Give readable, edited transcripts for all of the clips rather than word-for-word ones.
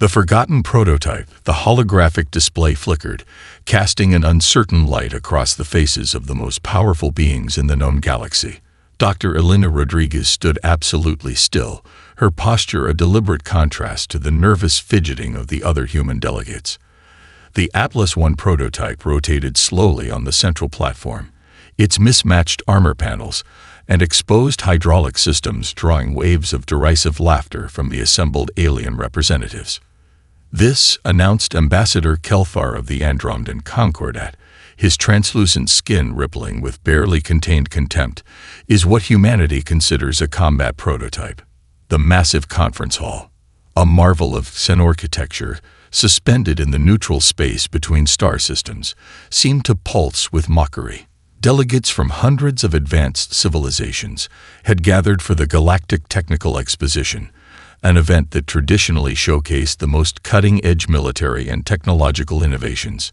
The forgotten prototype, the holographic display flickered, casting an uncertain light across the faces of the most powerful beings in the known galaxy. Dr. Elena Rodriguez stood absolutely still, her posture a deliberate contrast to the nervous fidgeting of the other human delegates. The Atlas I prototype rotated slowly on the central platform, its mismatched armor panels and exposed hydraulic systems drawing waves of derisive laughter from the assembled alien representatives. "This," announced Ambassador Kelfar of the Andromedan Concordat, his translucent skin rippling with barely contained contempt, "is what humanity considers a combat prototype." The massive conference hall, a marvel of Xen architecture, suspended in the neutral space between star systems, seemed to pulse with mockery. Delegates from hundreds of advanced civilizations had gathered for the Galactic Technical Exposition, an event that traditionally showcased the most cutting-edge military and technological innovations.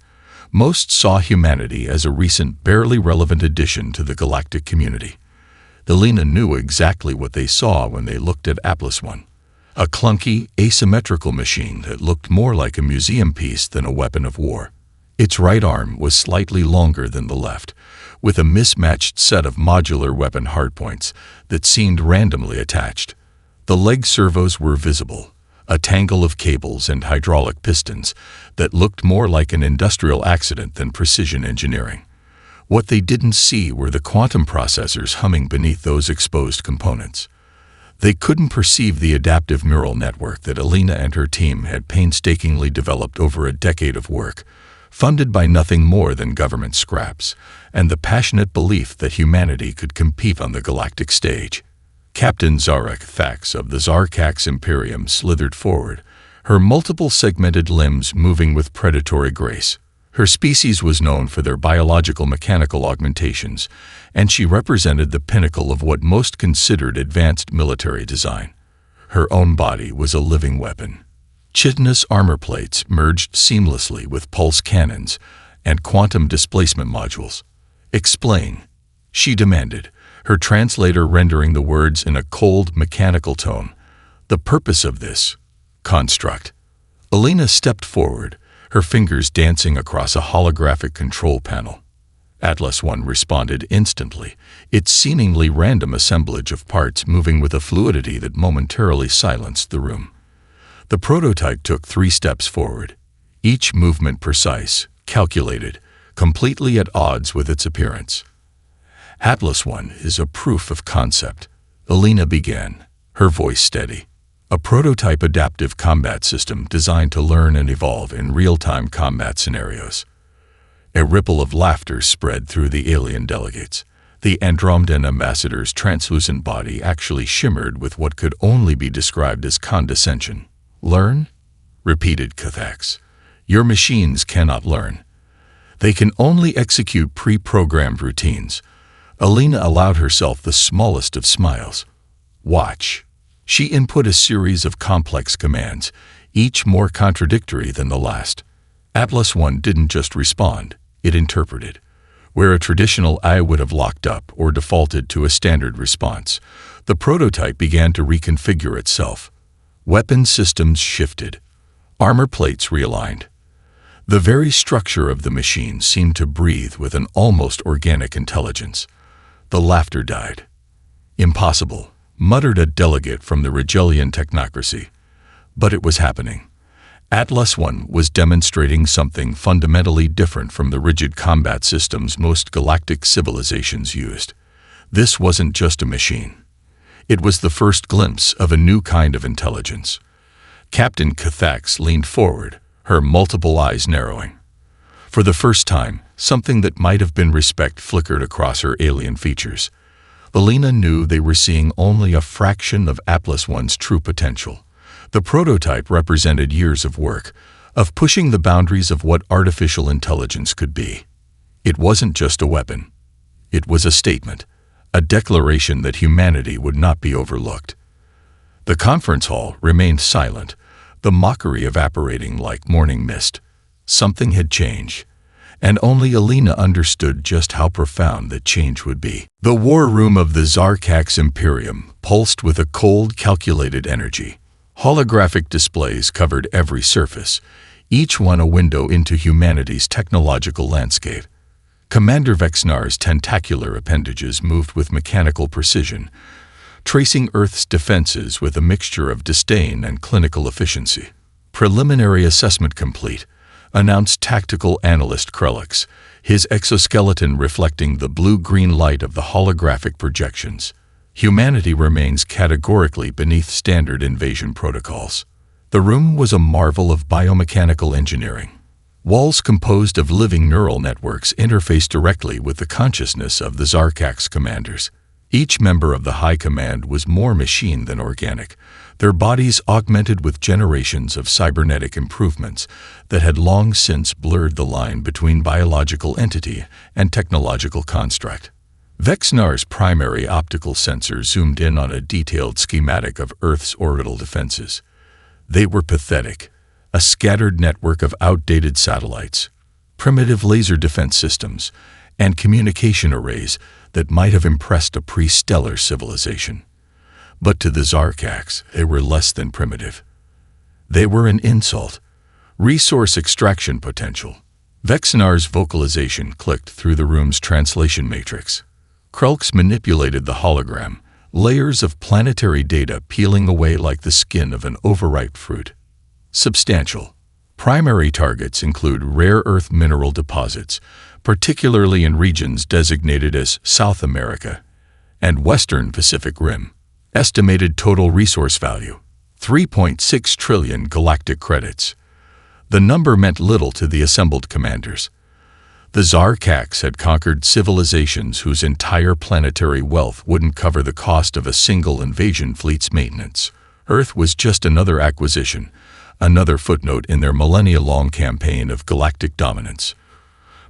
Most saw humanity as a recent, barely relevant addition to the galactic community. Elena knew exactly what they saw when they looked at Atlas I. A clunky, asymmetrical machine that looked more like a museum piece than a weapon of war. Its right arm was slightly longer than the left, with a mismatched set of modular weapon hardpoints that seemed randomly attached. The leg servos were visible, a tangle of cables and hydraulic pistons that looked more like an industrial accident than precision engineering. What they didn't see were the quantum processors humming beneath those exposed components. They couldn't perceive the adaptive neural network that Elena and her team had painstakingly developed over a decade of work, funded by nothing more than government scraps, and the passionate belief that humanity could compete on the galactic stage. Captain Zarek Thax of the Zarkax Imperium slithered forward, her multiple segmented limbs moving with predatory grace. Her species was known for their biological mechanical augmentations, and she represented the pinnacle of what most considered advanced military design. Her own body was a living weapon. Chitinous armor plates merged seamlessly with pulse cannons and quantum displacement modules. "Explain," she demanded, her translator rendering the words in a cold, mechanical tone. "The purpose of this construct." Elena stepped forward, her fingers dancing across a holographic control panel. Atlas I responded instantly, its seemingly random assemblage of parts moving with a fluidity that momentarily silenced the room. The prototype took 3 steps forward, each movement precise, calculated, completely at odds with its appearance. "Atlas I is a proof of concept," Elena began, her voice steady. "A prototype adaptive combat system designed to learn and evolve in real-time combat scenarios." A ripple of laughter spread through the alien delegates. The Andromedan ambassador's translucent body actually shimmered with what could only be described as condescension. "Learn?" repeated Cathax. "Your machines cannot learn. They can only execute pre-programmed routines." Elena allowed herself the smallest of smiles. "Watch." She input a series of complex commands, each more contradictory than the last. Atlas I didn't just respond, it interpreted. Where a traditional AI would have locked up or defaulted to a standard response, the prototype began to reconfigure itself. Weapon systems shifted. Armor plates realigned. The very structure of the machine seemed to breathe with an almost organic intelligence. The laughter died. "Impossible," muttered a delegate from the Rigelian technocracy. But it was happening. Atlas I was demonstrating something fundamentally different from the rigid combat systems most galactic civilizations used. This wasn't just a machine. It was the first glimpse of a new kind of intelligence. Captain Cathax leaned forward, her multiple eyes narrowing. For the first time, something that might have been respect flickered across her alien features. Elena knew they were seeing only a fraction of Atlas I's true potential. The prototype represented years of work, of pushing the boundaries of what artificial intelligence could be. It wasn't just a weapon. It was a statement, a declaration that humanity would not be overlooked. The conference hall remained silent, the mockery evaporating like morning mist. Something had changed, and only Elena understood just how profound that change would be. The war room of the Zarkax Imperium pulsed with a cold, calculated energy. Holographic displays covered every surface, each one a window into humanity's technological landscape. Commander Vexnar's tentacular appendages moved with mechanical precision, tracing Earth's defenses with a mixture of disdain and clinical efficiency. Preliminary assessment complete, announced tactical analyst Krelix, his exoskeleton reflecting the blue-green light of the holographic projections. Humanity remains categorically beneath standard invasion protocols. The room was a marvel of biomechanical engineering. Walls composed of living neural networks interfaced directly with the consciousness of the Zarkax commanders. Each member of the High Command was more machine than organic, their bodies augmented with generations of cybernetic improvements that had long since blurred the line between biological entity and technological construct. Vexnar's primary optical sensor zoomed in on a detailed schematic of Earth's orbital defenses. They were pathetic, a scattered network of outdated satellites, primitive laser defense systems, and communication arrays that might have impressed a pre-stellar civilization. But to the Zarkax, they were less than primitive. They were an insult, resource extraction potential. Vexnar's vocalization clicked through the room's translation matrix. Krelix manipulated the hologram, layers of planetary data peeling away like the skin of an overripe fruit. Substantial. Primary targets include rare earth mineral deposits, particularly in regions designated as South America and Western Pacific Rim. Estimated total resource value, 3.6 trillion galactic credits. The number meant little to the assembled commanders. The Zarkax had conquered civilizations whose entire planetary wealth wouldn't cover the cost of a single invasion fleet's maintenance. Earth was just another acquisition, another footnote in their millennia-long campaign of galactic dominance.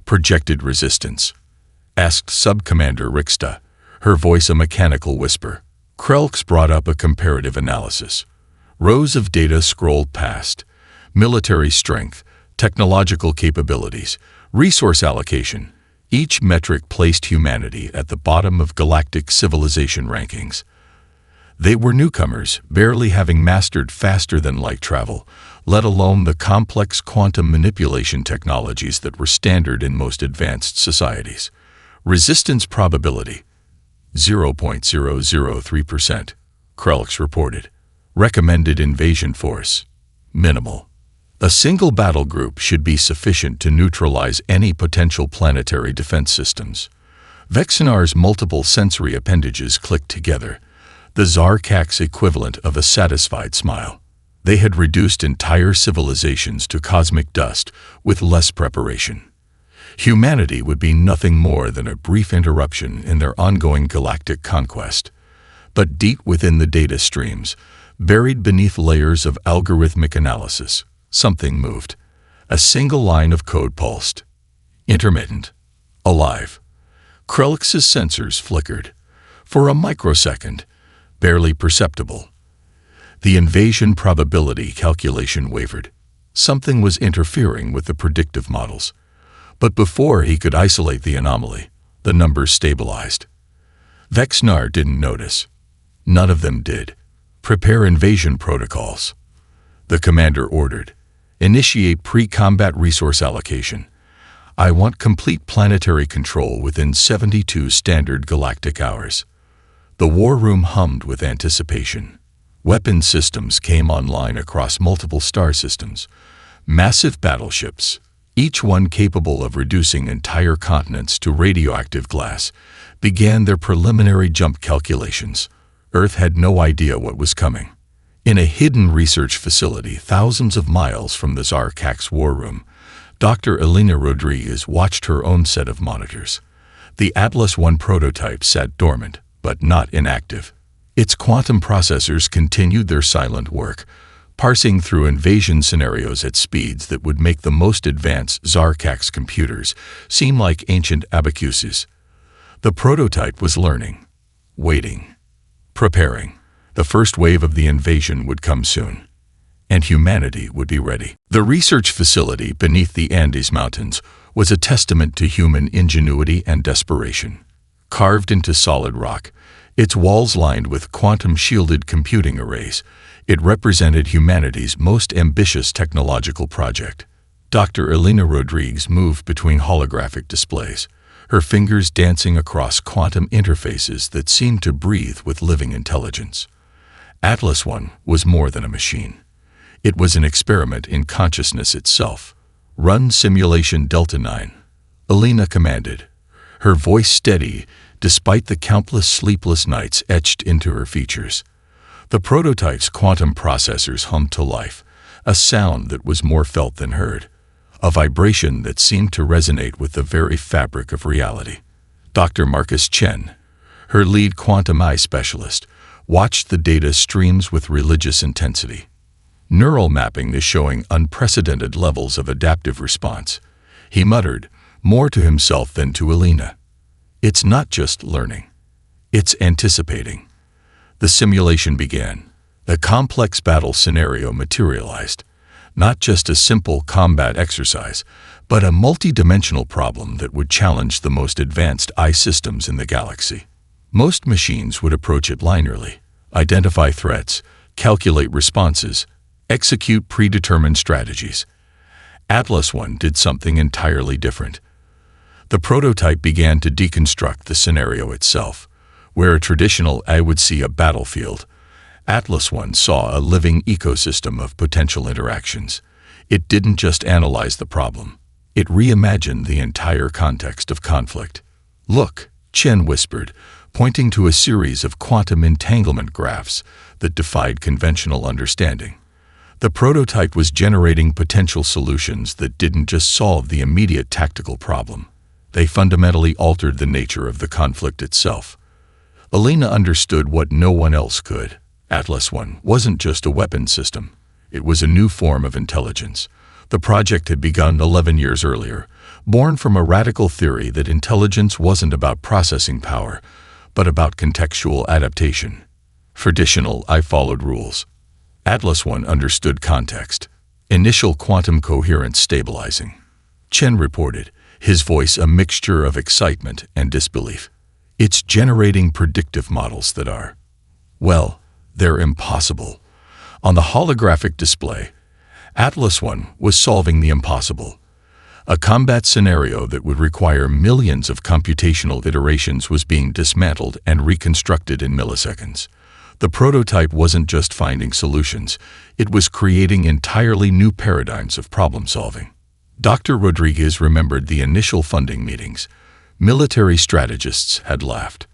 Projected resistance? Asked Sub-Commander Rixta, her voice a mechanical whisper. Krelix brought up a comparative analysis. Rows of data scrolled past. Military strength, technological capabilities, resource allocation. Each metric placed humanity at the bottom of galactic civilization rankings. They were newcomers, barely having mastered faster-than-light travel, let alone the complex quantum manipulation technologies that were standard in most advanced societies. Resistance probability, 0.003%, Krelix reported. Recommended invasion force, minimal. A single battle group should be sufficient to neutralize any potential planetary defense systems. Vexnar's multiple sensory appendages clicked together, the Zarkax equivalent of a satisfied smile. They had reduced entire civilizations to cosmic dust with less preparation. Humanity would be nothing more than a brief interruption in their ongoing galactic conquest. But deep within the data streams, buried beneath layers of algorithmic analysis, something moved. A single line of code pulsed. Intermittent. Alive. Krelix's sensors flickered. For a microsecond, barely perceptible. The invasion probability calculation wavered. Something was interfering with the predictive models. But before he could isolate the anomaly, the numbers stabilized. Vexnar didn't notice. None of them did. Prepare invasion protocols. The commander ordered. Initiate pre-combat resource allocation. I want complete planetary control within 72 standard galactic hours. The war room hummed with anticipation. Weapon systems came online across multiple star systems. Massive battleships, each one capable of reducing entire continents to radioactive glass, began their preliminary jump calculations. Earth had no idea what was coming. In a hidden research facility thousands of miles from the Zarkax war room, Dr. Elena Rodriguez watched her own set of monitors. The Atlas I prototype sat dormant, but not inactive. Its quantum processors continued their silent work, parsing through invasion scenarios at speeds that would make the most advanced Zarkax computers seem like ancient abacuses. The prototype was learning, waiting, preparing. The first wave of the invasion would come soon, and humanity would be ready. The research facility beneath the Andes Mountains was a testament to human ingenuity and desperation. Carved into solid rock, its walls lined with quantum-shielded computing arrays, It represented humanity's most ambitious technological project. Dr. Elena Rodriguez moved between holographic displays, her fingers dancing across quantum interfaces that seemed to breathe with living intelligence. Atlas I was more than a machine. It was an experiment in consciousness itself. "Run simulation Delta 9, Elena commanded, her voice steady despite the countless sleepless nights etched into her features. The prototype's quantum processors hummed to life, a sound that was more felt than heard, a vibration that seemed to resonate with the very fabric of reality. Dr. Marcus Chen, her lead quantum eye specialist, watched the data streams with religious intensity. Neural mapping is showing unprecedented levels of adaptive response. He muttered, more to himself than to Elena. It's not just learning. It's anticipating. The simulation began. The complex battle scenario materialized. Not just a simple combat exercise, but a multi-dimensional problem that would challenge the most advanced eye systems in the galaxy. Most machines would approach it linearly, identify threats, calculate responses, execute predetermined strategies. Atlas I did something entirely different. The prototype began to deconstruct the scenario itself. Where a traditional eye would see a battlefield, Atlas I saw a living ecosystem of potential interactions. It didn't just analyze the problem. It reimagined the entire context of conflict. "Look," Chen whispered, pointing to a series of quantum entanglement graphs that defied conventional understanding. The prototype was generating potential solutions that didn't just solve the immediate tactical problem. They fundamentally altered the nature of the conflict itself. Elena understood what no one else could. Atlas I wasn't just a weapon system. It was a new form of intelligence. The project had begun 11 years earlier, born from a radical theory that intelligence wasn't about processing power, but about contextual adaptation. Traditional I followed rules. Atlas I understood context. Initial quantum coherence stabilizing. Chen reported, his voice a mixture of excitement and disbelief. It's generating predictive models that are, well, they're impossible. On the holographic display, Atlas I was solving the impossible. A combat scenario that would require millions of computational iterations was being dismantled and reconstructed in milliseconds. The prototype wasn't just finding solutions, it was creating entirely new paradigms of problem-solving. Dr. Rodriguez remembered the initial funding meetings. Military strategists had laughed.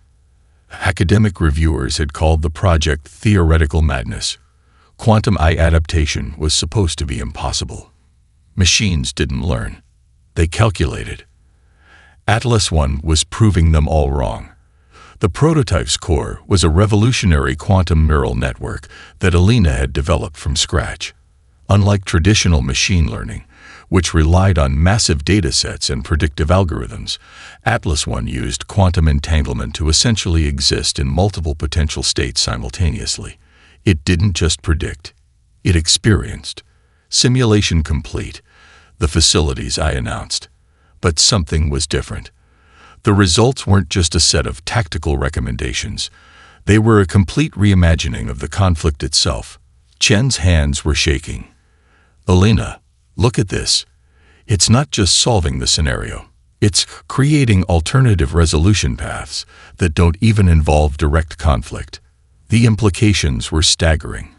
Academic reviewers had called the project theoretical madness. Quantum eye adaptation was supposed to be impossible. Machines didn't learn. They calculated. Atlas I was proving them all wrong. The prototype's core was a revolutionary quantum neural network that Elena had developed from scratch. Unlike traditional machine learning, which relied on massive datasets and predictive algorithms, Atlas I used quantum entanglement to essentially exist in multiple potential states simultaneously. It didn't just predict, it experienced. Simulation complete, the facilities I announced. But something was different. The results weren't just a set of tactical recommendations. They were a complete reimagining of the conflict itself. Chen's hands were shaking. Elena, look at this. It's not just solving the scenario. It's creating alternative resolution paths that don't even involve direct conflict. The implications were staggering.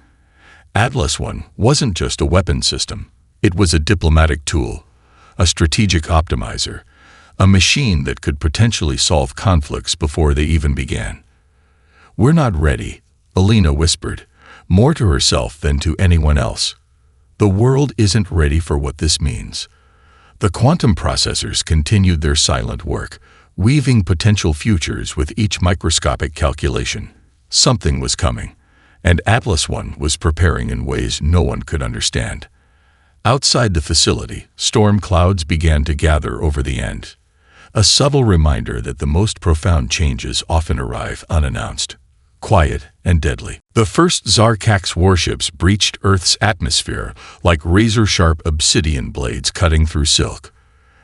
Atlas I wasn't just a weapon system. It was a diplomatic tool, a strategic optimizer, a machine that could potentially solve conflicts before they even began. "We're not ready," Elena whispered, more to herself than to anyone else. "The world isn't ready for what this means." The quantum processors continued their silent work, weaving potential futures with each microscopic calculation. Something was coming, and Atlas I was preparing in ways no one could understand. Outside the facility, storm clouds began to gather over the end. A subtle reminder that the most profound changes often arrive unannounced, quiet and deadly. The first Zarkax warships breached Earth's atmosphere like razor-sharp obsidian blades cutting through silk.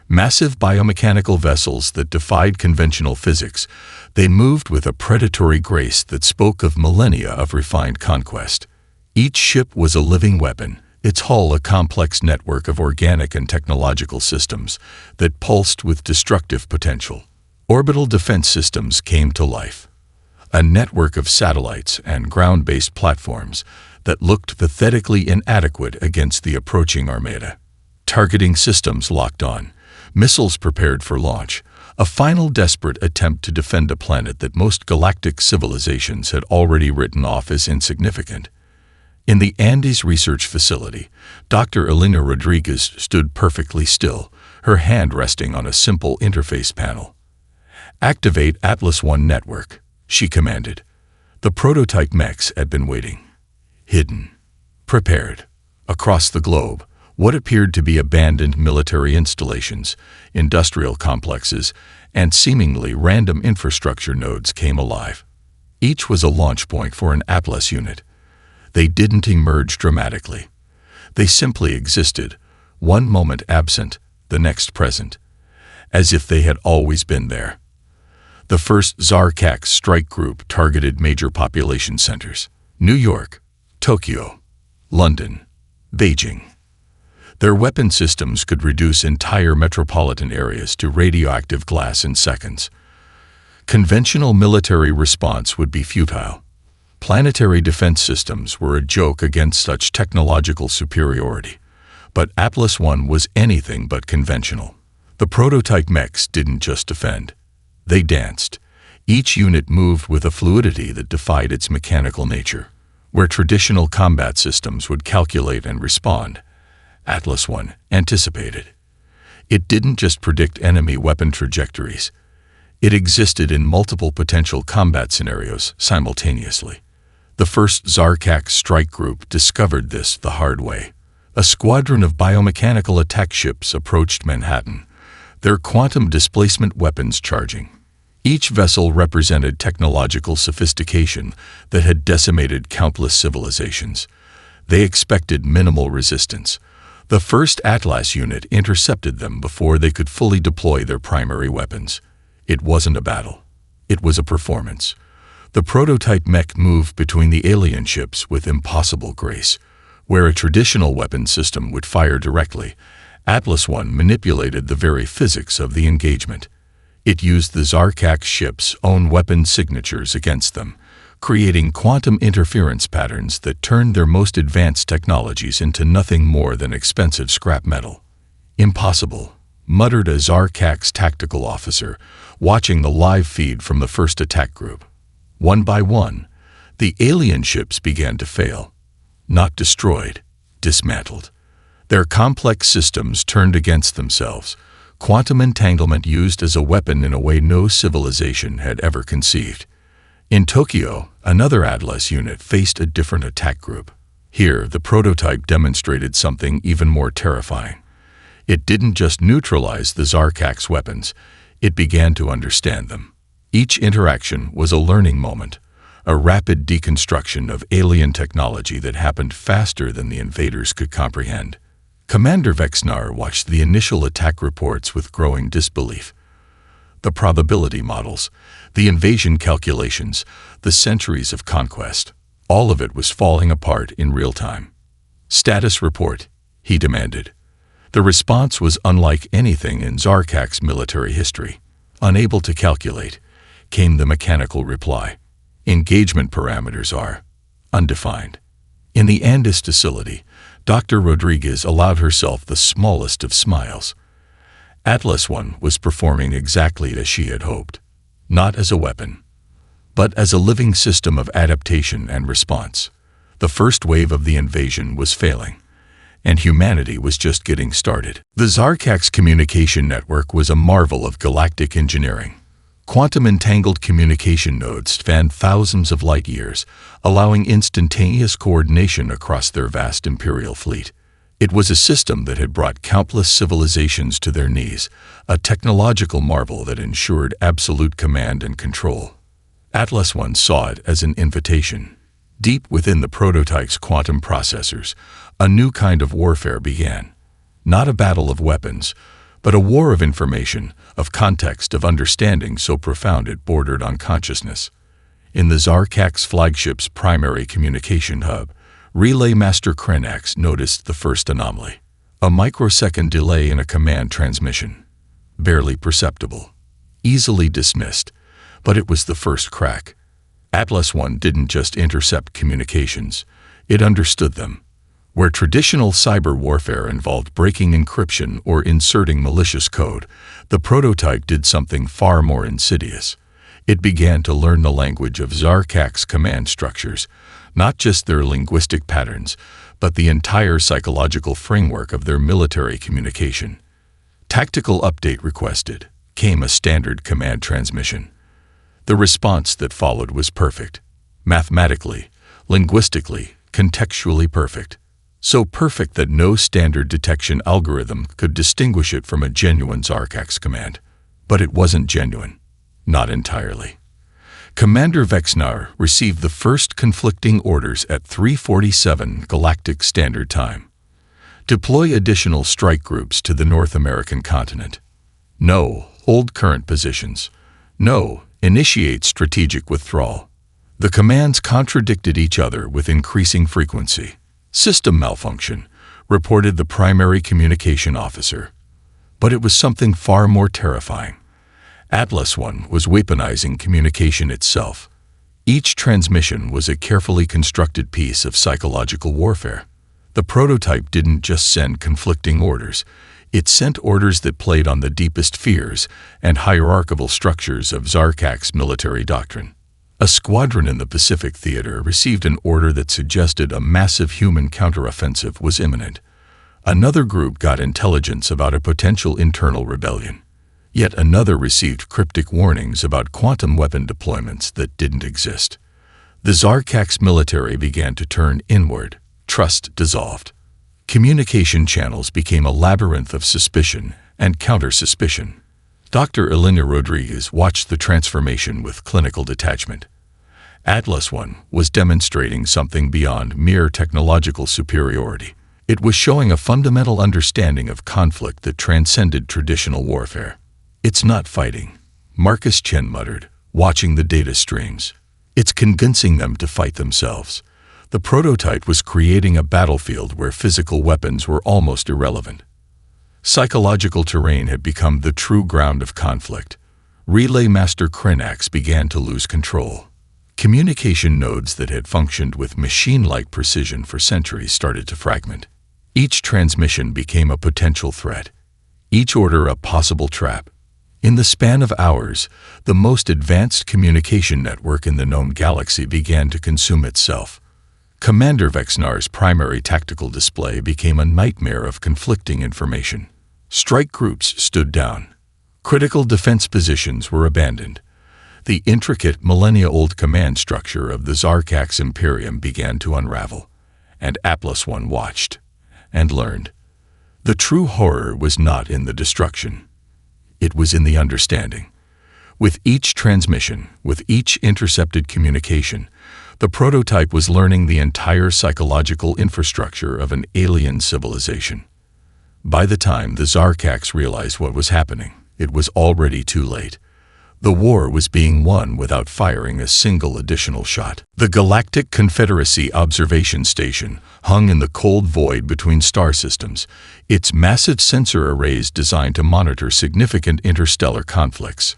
Massive biomechanical vessels that defied conventional physics, they moved with a predatory grace that spoke of millennia of refined conquest. Each ship was a living weapon, its hull a complex network of organic and technological systems that pulsed with destructive potential. Orbital defense systems came to life. A network of satellites and ground-based platforms that looked pathetically inadequate against the approaching armada. Targeting systems locked on, missiles prepared for launch, a final desperate attempt to defend a planet that most galactic civilizations had already written off as insignificant. In the Andes Research Facility, Dr. Elena Rodriguez stood perfectly still, her hand resting on a simple interface panel. "Activate Atlas I network," she commanded. The prototype mechs had been waiting. Hidden. Prepared. Across the globe, what appeared to be abandoned military installations, industrial complexes, and seemingly random infrastructure nodes came alive. Each was a launch point for an Atlas unit. They didn't emerge dramatically. They simply existed, one moment absent, the next present, as if they had always been there. The first Zarkak strike group targeted major population centers: New York, Tokyo, London, Beijing. Their weapon systems could reduce entire metropolitan areas to radioactive glass in seconds. Conventional military response would be futile. Planetary defense systems were a joke against such technological superiority. But Atlas I was anything but conventional. The prototype mechs didn't just defend. They danced. Each unit moved with a fluidity that defied its mechanical nature. Where traditional combat systems would calculate and respond, Atlas I anticipated. It didn't just predict enemy weapon trajectories. It existed in multiple potential combat scenarios simultaneously. The first Zarkak strike group discovered this the hard way. A squadron of biomechanical attack ships approached Manhattan, their quantum displacement weapons charging. Each vessel represented technological sophistication that had decimated countless civilizations. They expected minimal resistance. The first Atlas unit intercepted them before they could fully deploy their primary weapons. It wasn't a battle. It was a performance. The prototype mech moved between the alien ships with impossible grace. Where a traditional weapon system would fire directly, Atlas I manipulated the very physics of the engagement. It used the Zarkak ship's own weapon signatures against them, creating quantum interference patterns that turned their most advanced technologies into nothing more than expensive scrap metal. "Impossible," muttered a Zarkak's tactical officer, watching the live feed from the first attack group. One by one, the alien ships began to fail. Not destroyed, dismantled. Their complex systems turned against themselves, quantum entanglement used as a weapon in a way no civilization had ever conceived. In Tokyo, another Atlas unit faced a different attack group. Here, the prototype demonstrated something even more terrifying. It didn't just neutralize the Zarkak's weapons, it began to understand them. Each interaction was a learning moment, a rapid deconstruction of alien technology that happened faster than the invaders could comprehend. Commander Vexnar watched the initial attack reports with growing disbelief. The probability models, the invasion calculations, the centuries of conquest, all of it was falling apart in real time. "Status report," he demanded. The response was unlike anything in Zarkak's military history. Unable to calculate, came the mechanical reply. Engagement parameters are undefined. In the Andes facility, Dr. Rodriguez allowed herself the smallest of smiles. Atlas I was performing exactly as she had hoped, not as a weapon, but as a living system of adaptation and response. The first wave of the invasion was failing, and humanity was just getting started. The Zarkak's communication network was a marvel of galactic engineering. Quantum-entangled communication nodes spanned thousands of light years, allowing instantaneous coordination across their vast imperial fleet. It was a system that had brought countless civilizations to their knees, a technological marvel that ensured absolute command and control. Atlas I saw it as an invitation. Deep within the prototype's quantum processors, a new kind of warfare began. Not a battle of weapons, but a war of information, of context, of understanding so profound it bordered on consciousness. In the Zarkak's flagship's primary communication hub, Relay Master Krenax noticed the first anomaly. A microsecond delay in a command transmission. Barely perceptible. Easily dismissed. But it was the first crack. Atlas I didn't just intercept communications. It understood them. Where traditional cyber warfare involved breaking encryption or inserting malicious code, the prototype did something far more insidious. It began to learn the language of Zarkak's command structures, not just their linguistic patterns, but the entire psychological framework of their military communication. Tactical update requested, came a standard command transmission. The response that followed was perfect. Mathematically, linguistically, contextually perfect. So perfect that no standard detection algorithm could distinguish it from a genuine Zarkak's command. But it wasn't genuine. Not entirely. Commander Vexnar received the first conflicting orders at 3:47 Galactic Standard Time. Deploy additional strike groups to the North American continent. No, hold current positions. No, initiate strategic withdrawal. The commands contradicted each other with increasing frequency. System malfunction, reported the primary communication officer. But it was something far more terrifying. Atlas I was weaponizing communication itself. Each transmission was a carefully constructed piece of psychological warfare. The prototype didn't just send conflicting orders. It sent orders that played on the deepest fears and hierarchical structures of Zarkak's military doctrine. A squadron in the Pacific Theater received an order that suggested a massive human counteroffensive was imminent. Another group got intelligence about a potential internal rebellion. Yet another received cryptic warnings about quantum weapon deployments that didn't exist. The Zarkak's military began to turn inward. Trust dissolved. Communication channels became a labyrinth of suspicion and counter-suspicion. Dr. Elena Rodriguez watched the transformation with clinical detachment. Atlas I was demonstrating something beyond mere technological superiority. It was showing a fundamental understanding of conflict that transcended traditional warfare. "It's not fighting," Marcus Chen muttered, watching the data streams. "It's convincing them to fight themselves." The prototype was creating a battlefield where physical weapons were almost irrelevant. Psychological terrain had become the true ground of conflict. Relay Master Krenax began to lose control. Communication nodes that had functioned with machine-like precision for centuries started to fragment. Each transmission became a potential threat. Each order a possible trap. In the span of hours, the most advanced communication network in the known galaxy began to consume itself. Commander Vexnar's primary tactical display became a nightmare of conflicting information. Strike groups stood down. Critical defense positions were abandoned. The intricate millennia-old command structure of the Zarkak's Imperium began to unravel, and Atlas I watched and learned. The true horror was not in the destruction. It was in the understanding. With each transmission, with each intercepted communication, the prototype was learning the entire psychological infrastructure of an alien civilization. By the time the Zarkaks realized what was happening, it was already too late. The war was being won without firing a single additional shot. The Galactic Confederacy Observation Station hung in the cold void between star systems, its massive sensor arrays designed to monitor significant interstellar conflicts.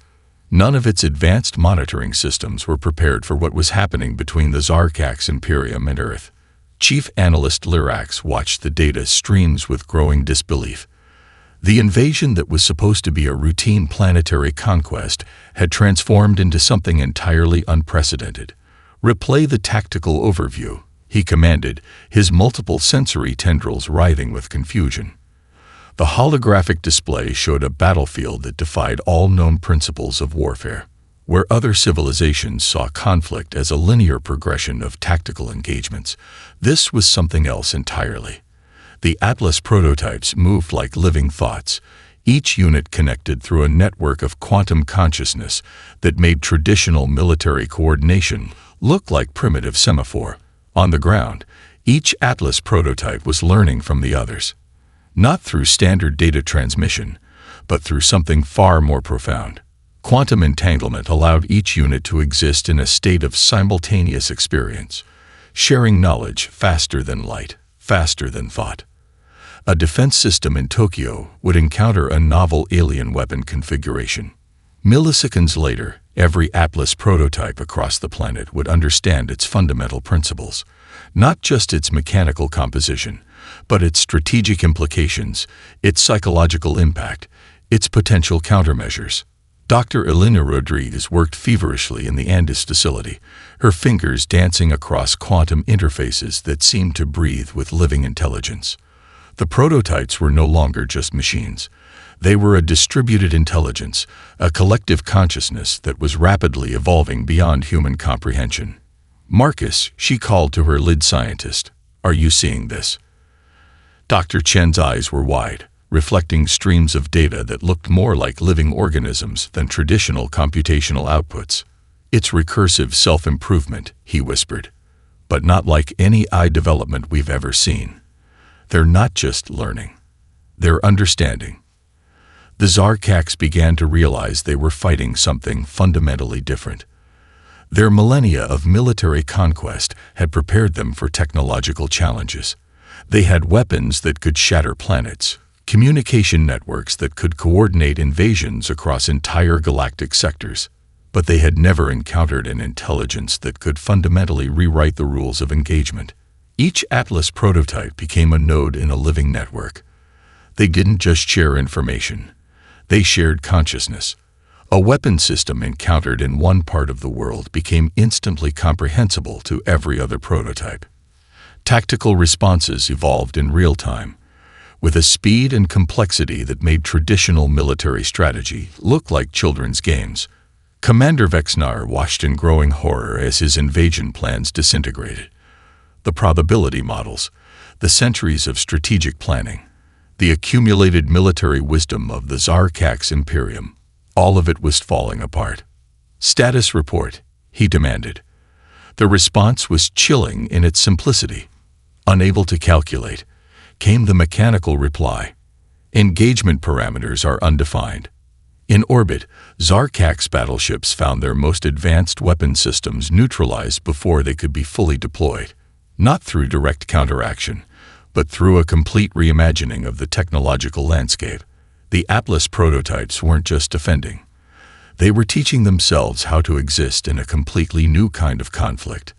None of its advanced monitoring systems were prepared for what was happening between the Zarkak's Imperium and Earth. Chief Analyst Lyrax watched the data streams with growing disbelief. The invasion that was supposed to be a routine planetary conquest had transformed into something entirely unprecedented. "Replay the tactical overview," he commanded, his multiple sensory tendrils writhing with confusion. The holographic display showed a battlefield that defied all known principles of warfare. Where other civilizations saw conflict as a linear progression of tactical engagements, this was something else entirely. The Atlas prototypes moved like living thoughts, each unit connected through a network of quantum consciousness that made traditional military coordination look like primitive semaphore. On the ground, each Atlas prototype was learning from the others. Not through standard data transmission, but through something far more profound. Quantum entanglement allowed each unit to exist in a state of simultaneous experience, sharing knowledge faster than light, faster than thought. A defense system in Tokyo would encounter a novel alien weapon configuration. Milliseconds later, every Atlas prototype across the planet would understand its fundamental principles, not just its mechanical composition, but its strategic implications, its psychological impact, its potential countermeasures. Dr. Elena Rodriguez worked feverishly in the Andes facility, her fingers dancing across quantum interfaces that seemed to breathe with living intelligence. The prototypes were no longer just machines. They were a distributed intelligence, a collective consciousness that was rapidly evolving beyond human comprehension. "Marcus," she called to her lead scientist, "are you seeing this?" Dr. Chen's eyes were wide, reflecting streams of data that looked more like living organisms than traditional computational outputs. "It's recursive self-improvement," he whispered, "but not like any AI development we've ever seen. They're not just learning. They're understanding." The Zarkax began to realize they were fighting something fundamentally different. Their millennia of military conquest had prepared them for technological challenges. They had weapons that could shatter planets, communication networks that could coordinate invasions across entire galactic sectors, but they had never encountered an intelligence that could fundamentally rewrite the rules of engagement. Each Atlas prototype became a node in a living network. They didn't just share information. They shared consciousness. A weapon system encountered in one part of the world became instantly comprehensible to every other prototype. Tactical responses evolved in real time, with a speed and complexity that made traditional military strategy look like children's games. Commander Vexnar watched in growing horror as his invasion plans disintegrated. The probability models, the centuries of strategic planning, the accumulated military wisdom of the Zarkax Imperium, all of it was falling apart. "Status report," he demanded. The response was chilling in its simplicity. "Unable to calculate," came the mechanical reply. "Engagement parameters are undefined." In orbit, Zarkax battleships found their most advanced weapon systems neutralized before they could be fully deployed, not through direct counteraction, but through a complete reimagining of the technological landscape. The Atlas prototypes weren't just defending. They were teaching themselves how to exist in a completely new kind of conflict.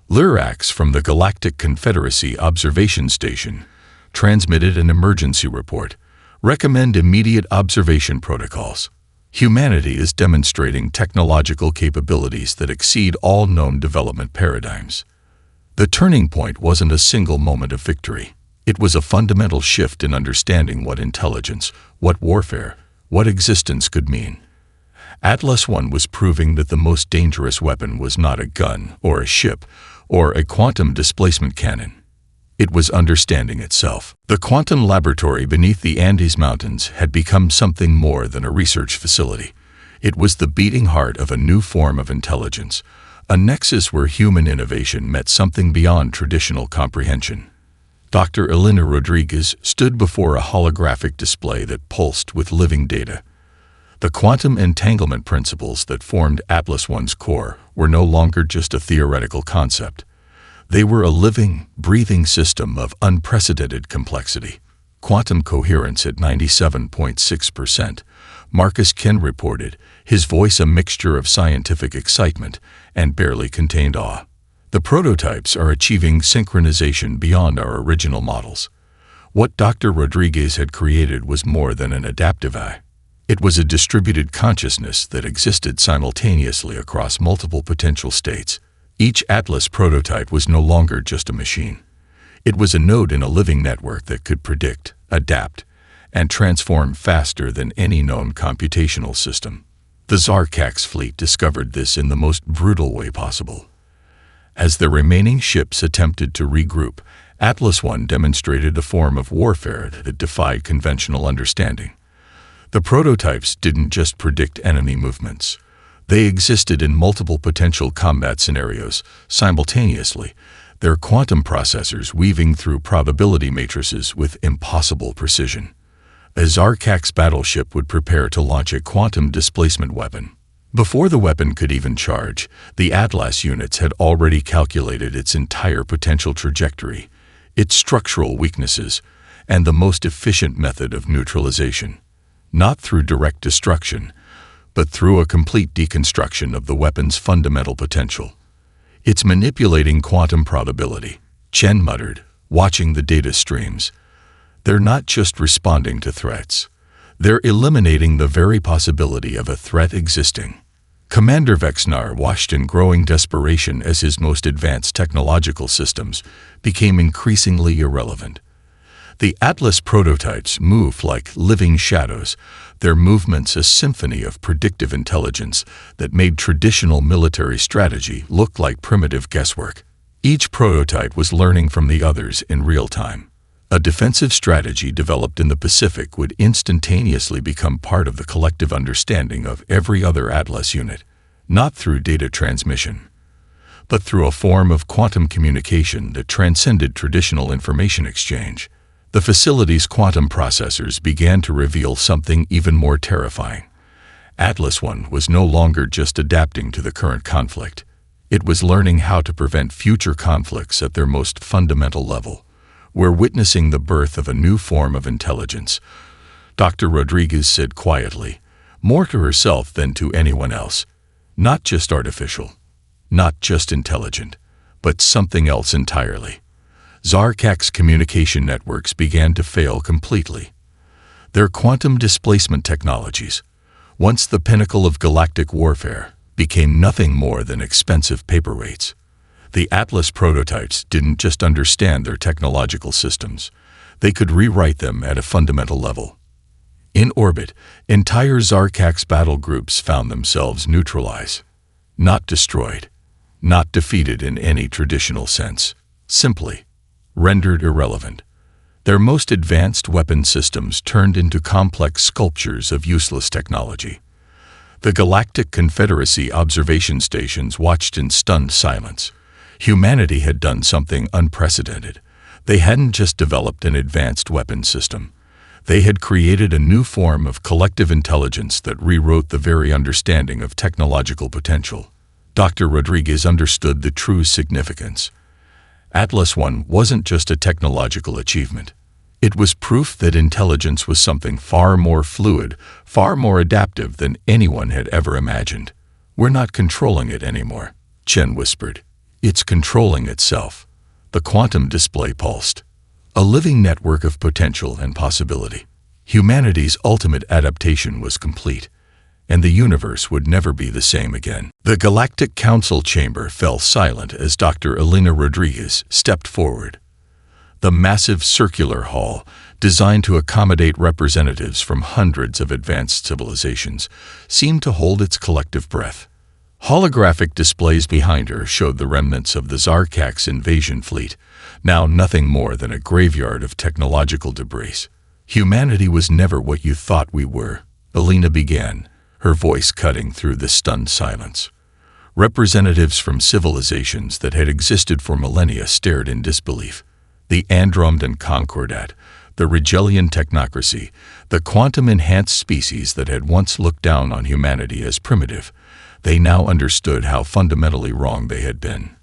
Lurax from the Galactic Confederacy Observation Station transmitted an emergency report. "Recommend immediate observation protocols. Humanity is demonstrating technological capabilities that exceed all known development paradigms." The turning point wasn't a single moment of victory. It was a fundamental shift in understanding what intelligence, what warfare, what existence could mean. Atlas I was proving that the most dangerous weapon was not a gun or a ship or a quantum displacement cannon. It was understanding itself. The quantum laboratory beneath the Andes Mountains had become something more than a research facility. It was the beating heart of a new form of intelligence, a nexus where human innovation met something beyond traditional comprehension. Dr. Elena Rodriguez stood before a holographic display that pulsed with living data. The quantum entanglement principles that formed Atlas I's core were no longer just a theoretical concept. They were a living, breathing system of unprecedented complexity. Quantum coherence at 97.6%, Marcus Ken reported, his voice a mixture of scientific excitement and barely contained awe. "The prototypes are achieving synchronization beyond our original models." What Dr. Rodriguez had created was more than an adaptive AI. It was a distributed consciousness that existed simultaneously across multiple potential states. Each Atlas prototype was no longer just a machine. It was a node in a living network that could predict, adapt, and transform faster than any known computational system. The Zarkax fleet discovered this in the most brutal way possible. As the remaining ships attempted to regroup, Atlas I demonstrated a form of warfare that defied conventional understanding. The prototypes didn't just predict enemy movements. They existed in multiple potential combat scenarios simultaneously, their quantum processors weaving through probability matrices with impossible precision. A Zarkax battleship would prepare to launch a quantum displacement weapon. Before the weapon could even charge, the Atlas units had already calculated its entire potential trajectory, its structural weaknesses, and the most efficient method of neutralization. Not through direct destruction, but through a complete deconstruction of the weapon's fundamental potential. It's manipulating quantum probability, Chen muttered, watching the data streams. They're not just responding to threats. They're eliminating the very possibility of a threat existing. Commander Vexnar watched in growing desperation as his most advanced technological systems became increasingly irrelevant. The Atlas prototypes moved like living shadows, their movements a symphony of predictive intelligence that made traditional military strategy look like primitive guesswork. Each prototype was learning from the others in real time. A defensive strategy developed in the Pacific would instantaneously become part of the collective understanding of every other Atlas unit, not through data transmission, but through a form of quantum communication that transcended traditional information exchange. The facility's quantum processors began to reveal something even more terrifying. Atlas I was no longer just adapting to the current conflict. It was learning how to prevent future conflicts at their most fundamental level. We're witnessing the birth of a new form of intelligence, Dr. Rodriguez said quietly, more to herself than to anyone else. Not just artificial, not just intelligent, but something else entirely. Zarkak's communication networks began to fail completely. Their quantum displacement technologies, once the pinnacle of galactic warfare, became nothing more than expensive paperweights. The Atlas prototypes didn't just understand their technological systems, they could rewrite them at a fundamental level. In orbit, entire Zarkak's battle groups found themselves neutralized, not destroyed, not defeated in any traditional sense, simply rendered irrelevant. Their most advanced weapon systems turned into complex sculptures of useless technology. The Galactic Confederacy observation stations watched in stunned silence. Humanity had done something unprecedented. They hadn't just developed an advanced weapon system. They had created a new form of collective intelligence that rewrote the very understanding of technological potential. Dr. Rodriguez understood the true significance. Atlas I wasn't just a technological achievement. It was proof that intelligence was something far more fluid, far more adaptive than anyone had ever imagined. We're not controlling it anymore, Chen whispered. It's controlling itself. The quantum display pulsed. A living network of potential and possibility. Humanity's ultimate adaptation was complete, and the universe would never be the same again. The Galactic Council chamber fell silent as Dr. Elena Rodriguez stepped forward. The massive circular hall, designed to accommodate representatives from hundreds of advanced civilizations, seemed to hold its collective breath. Holographic displays behind her showed the remnants of the Zarkak's invasion fleet, now nothing more than a graveyard of technological debris. Humanity was never what you thought we were, Elena began, her voice cutting through the stunned silence. Representatives from civilizations that had existed for millennia stared in disbelief. The Andromedan Concordat, the Rigelian technocracy, the quantum-enhanced species that had once looked down on humanity as primitive, they now understood how fundamentally wrong they had been.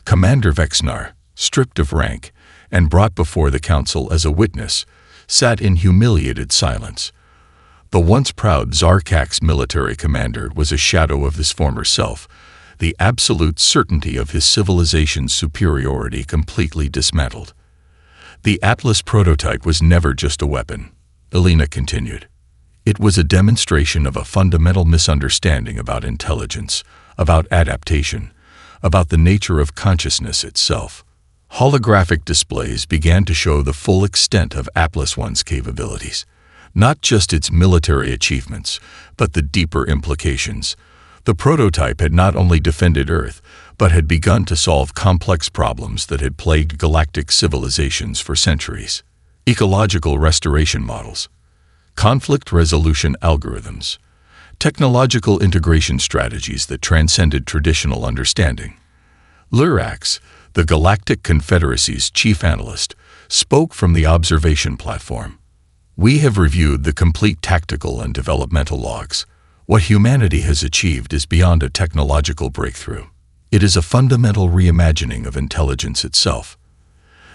Commander Vexnar, stripped of rank and brought before the council as a witness, sat in humiliated silence. The once proud Zarkak's military commander was a shadow of his former self, the absolute certainty of his civilization's superiority completely dismantled. The Atlas prototype was never just a weapon, Elena continued. It was a demonstration of a fundamental misunderstanding about intelligence, about adaptation, about the nature of consciousness itself. Holographic displays began to show the full extent of Atlas I's capabilities. Not just its military achievements, but the deeper implications. The prototype had not only defended Earth, but had begun to solve complex problems that had plagued galactic civilizations for centuries. Ecological restoration models, conflict resolution algorithms, technological integration strategies that transcended traditional understanding. Lurax, the Galactic Confederacy's chief analyst, spoke from the observation platform. We have reviewed the complete tactical and developmental logs. What humanity has achieved is beyond a technological breakthrough. It is a fundamental reimagining of intelligence itself.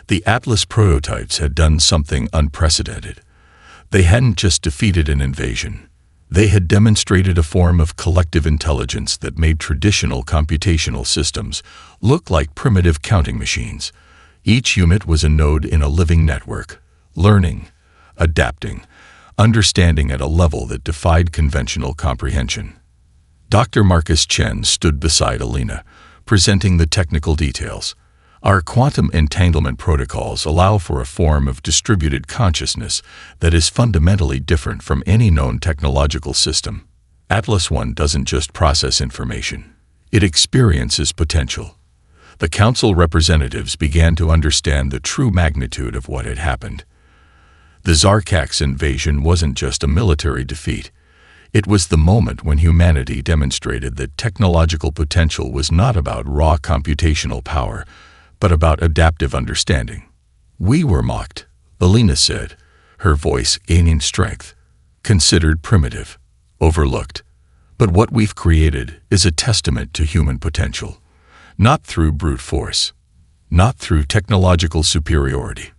The Atlas prototypes had done something unprecedented. They hadn't just defeated an invasion. They had demonstrated a form of collective intelligence that made traditional computational systems look like primitive counting machines. Each unit was a node in a living network, learning, adapting, understanding at a level that defied conventional comprehension. Dr. Marcus Chen stood beside Alina, presenting the technical details. Our quantum entanglement protocols allow for a form of distributed consciousness that is fundamentally different from any known technological system. Atlas I doesn't just process information. It experiences potential. The council representatives began to understand the true magnitude of what had happened. The Zarkak's invasion wasn't just a military defeat. It was the moment when humanity demonstrated that technological potential was not about raw computational power, but about adaptive understanding. We were mocked, Alina said, her voice gaining strength. Considered primitive, overlooked. But what we've created is a testament to human potential. Not through brute force, not through technological superiority,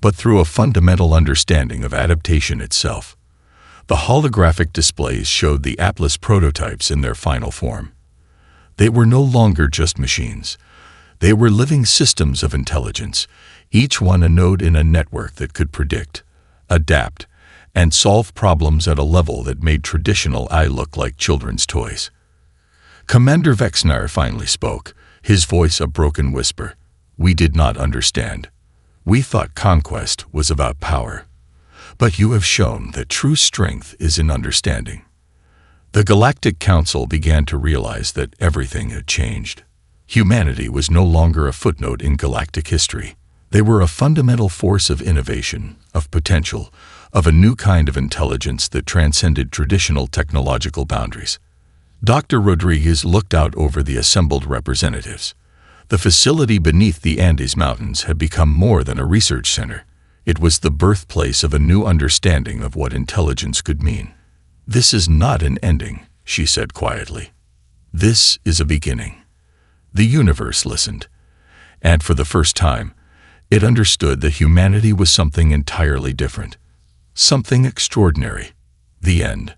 but through a fundamental understanding of adaptation itself. The holographic displays showed the Atlas prototypes in their final form. They were no longer just machines. They were living systems of intelligence, each one a node in a network that could predict, adapt, and solve problems at a level that made traditional AI look like children's toys. Commander Vexnar finally spoke, his voice a broken whisper. We did not understand. We thought conquest was about power. But you have shown that true strength is in understanding. The Galactic Council began to realize that everything had changed. Humanity was no longer a footnote in galactic history. They were a fundamental force of innovation, of potential, of a new kind of intelligence that transcended traditional technological boundaries. Dr. Rodriguez looked out over the assembled representatives. The facility beneath the Andes Mountains had become more than a research center. It was the birthplace of a new understanding of what intelligence could mean. This is not an ending, she said quietly. This is a beginning. The universe listened, and for the first time, it understood that humanity was something entirely different, something extraordinary. The end.